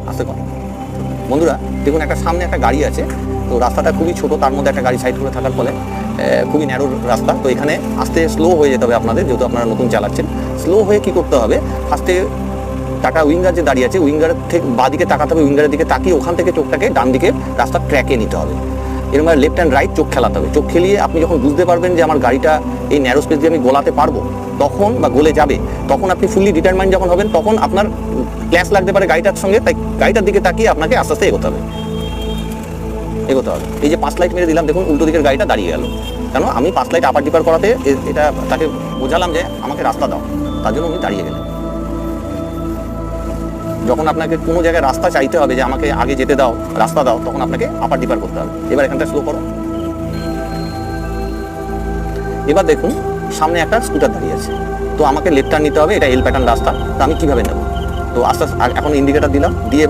আস্তে কর। বন্ধুরা দেখুন, একটা সামনে একটা গাড়ি আছে, তো রাস্তাটা খুবই ছোট, তার মধ্যে একটা গাড়ি সাইড করে থাকার ফলে খুবই ন্যারো রাস্তা। তো এখানে আস্তে স্লো হয়ে যেতে হবে আপনাদের, যেহেতু আপনারা নতুন চালাচ্ছেন। স্লো হয়ে কি করতে হবে, ফার্স্টে টাটা উইঙ্গার যে দাঁড়িয়ে আছে, উইঙ্গারের থেকে বাঁ দিকে তাকাতে হবে, উইঙ্গারের দিকে তাকিয়ে ওখান থেকে চোখটাকে ডান দিকে রাস্তার ট্র্যাকে নিতে হবে। এরকম লেফট অ্যান্ড রাইট চোখ খেলাতে হবে। চোখ খেলিয়ে আপনি যখন বুঝতে পারবেন যে আমার গাড়িটা এই ন্যারো স্পেস দিয়ে আমি গোলাতে পারবো, তখন বা গলে যাবে, তখন আপনি ফুললি ডিটারমাইন্ড যখন হবেন, তখন আপনার ক্ল্যাশ লাগতে পারে গাড়িটার সঙ্গে, তাই গাড়িটার দিকে তাকিয়ে আপনাকে আস্তে আস্তে এগোতে হবে। এই যে 5 লাইট মেরে দিলাম, দেখুন উল্টো দিকের গাড়িটা দাঁড়িয়ে গেল। কেন? আমি 5 লাইট আপার ডিপার করাতে এটা তাকে বোঝালাম যে আমাকে রাস্তা দাও, তার জন্য উনি দাঁড়িয়ে গেলেন। যখন আপনাকে কোনো জায়গায় রাস্তা চাইতে হবে যে আমাকে আগে যেতে দাও, রাস্তা দাও, তখন আপনাকে আপার ডিপার করতে হবে। এবার এখানটা স্লো করো। এবার দেখুন সামনে একটা স্কুটার দাঁড়িয়ে আছে, তো আমাকে লেফট টার্ন নিতে হবে, এটা এল প্যাটার্ন রাস্তা, তো আমি কিভাবে নেব? তো আস্তে আস্তে এখন ইন্ডিকেটার দিলাম, দিয়ে